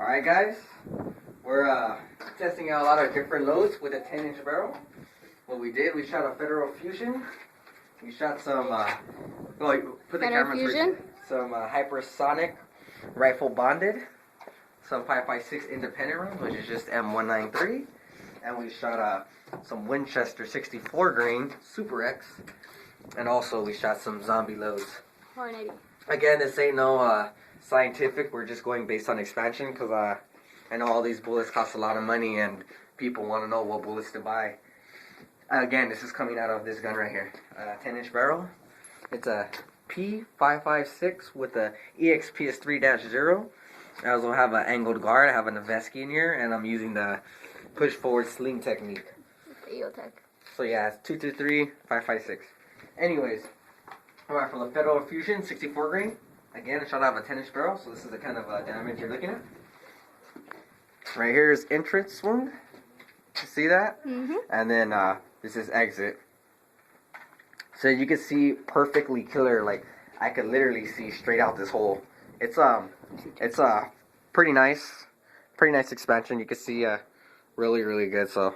Alright guys, we're testing out a lot of different loads with a 10-inch barrel. What we did, we shot a Federal Fusion. We shot some, put the camera Fusion? Some hypersonic rifle bonded. Some 5.56 independent rounds, which is just M193. And we shot some Winchester 64 grain Super X. And also we shot some zombie loads. 480. Again, this ain't no scientific, we're just going based on expansion because I know all these bullets cost a lot of money and people want to know what bullets to buy. Again, this is coming out of this gun right here, 10-inch barrel. It's a P556 with a EXPS 3-0. I also have an angled guard, I have a Noveski in here, and I'm using the push forward sling technique. EOTech. So yeah, it's 223 556. Anyways, alright, for the Federal Fusion 64 grain. Again, I shot out of a 10-inch barrel, so this is the kind of damage you're looking at. Right here is entrance wound. You see that? Mm-hmm. And then this is exit. So you can see perfectly clear. Like I could literally see straight out this hole. It's pretty nice expansion. You can see really good. So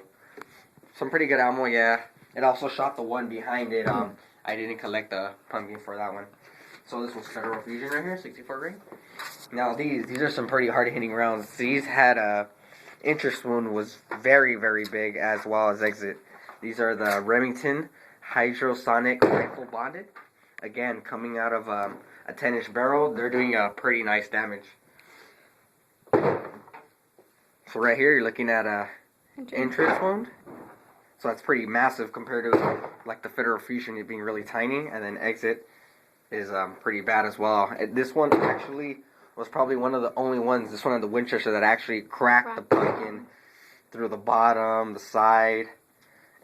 some pretty good ammo. Yeah. It also shot the one behind it. I didn't collect the pumpkin for that one. So this was Federal Fusion right here, 64 grain. Now these are some pretty hard hitting rounds. These had interest wound was very big as well as exit. These are the Remington Hydrosonic Rifle Bonded. Again, coming out of a 10-inch barrel, they're doing a pretty nice damage. So right here, you're looking at a interest wound. So that's pretty massive compared to like the Federal Fusion, it being really tiny, and then exit is pretty bad as well. This one actually was probably one of the only ones, this one of the Winchester, that actually cracked the pumpkin through the bottom, the side,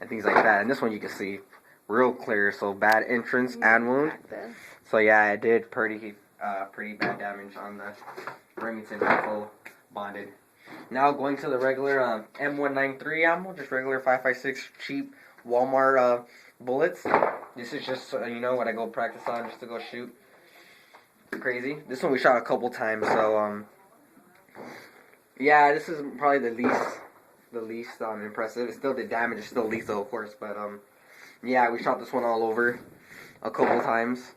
and things like that. And this one you can see real clear, so bad entrance and wound. So yeah, it did pretty bad damage on the Remington rifle bonded. Now going to the regular M193 ammo, just regular 5.56 cheap Walmart bullets. This is just you know what I go practice on just to go shoot. Crazy. This one we shot a couple times, so yeah, this is probably the least impressive. It still did damage, it's still lethal of course, but yeah, we shot this one all over a couple times.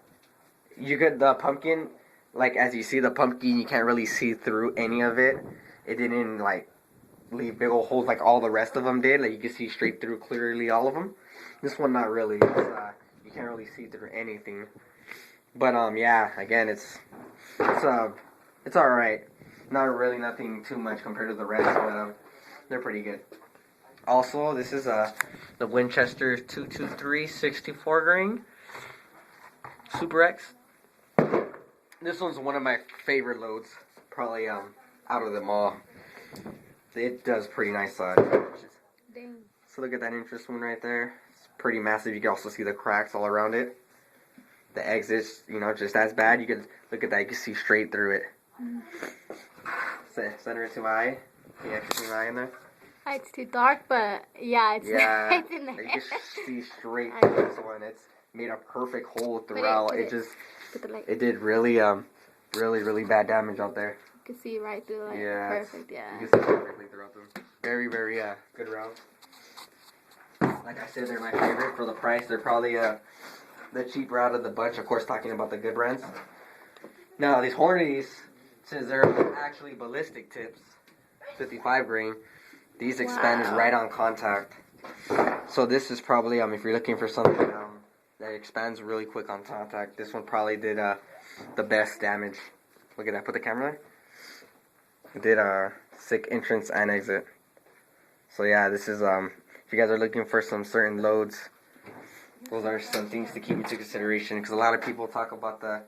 You get the pumpkin, like as you see the pumpkin, you can't really see through any of it. It didn't like leave big old holes like all the rest of them did. Like you can see straight through clearly all of them. This one not really. You can't really see through anything. But yeah, again, it's all right. Not really nothing too much compared to the rest, but they're pretty good. Also, this is the Winchester 223 64 grain Super X. This one's one of my favorite loads, probably out of them all. It does pretty nice Dang. So look at that interest wound right there. It's pretty massive. You can also see the cracks all around it. The exits, you know, just as bad. You can look at that. You can see straight through it. Center it to my eye. Can you actually see my eye in there? It's too dark, but yeah, it's right in there. You can see straight through this one. It's made a perfect hole throughout. It did really bad damage out there. You can see right through, like, perfect, yeah. You can see perfectly throughout them. Very good rounds. Like I said, they're my favorite for the price. They're probably the cheaper out of the bunch, of course, talking about the good brands. Now, these Hornadies, since they're actually ballistic tips, 55 grain, these expand right on contact. So this is probably, if you're looking for something that expands really quick on contact, this one probably did the best damage. Look at that, put the camera there. It did sick entrance and exit. So yeah, this is, if you guys are looking for some certain loads, those are some things to keep into consideration, because a lot of people talk about the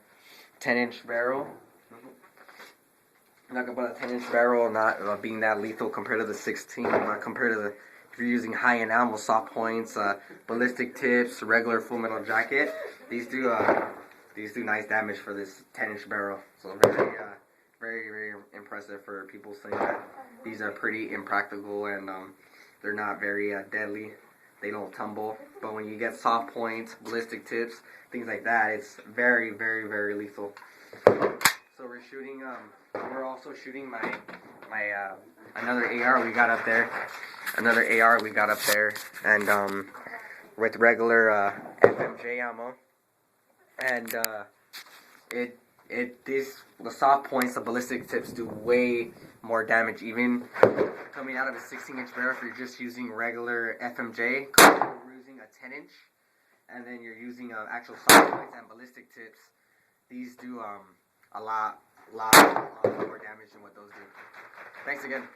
10-inch barrel. Talk about a 10-inch barrel not being that lethal compared to the 16, but compared to if you're using high-end ammo, soft points, ballistic tips, regular full metal jacket, these do nice damage for this 10-inch barrel. So very impressive for people saying that these are pretty impractical and they're not very deadly. They don't tumble, but when you get soft points, ballistic tips, things like that, it's very lethal. So we're shooting. We're also shooting my my another AR we got up there. And with regular FMJ ammo, and the soft points, the ballistic tips do way more damage, even coming out of a 16-inch barrel. If you're just using regular FMJ, you're using a 10-inch, and then you're using actual soft points and ballistic tips. These do a lot more damage than what those do. Thanks again.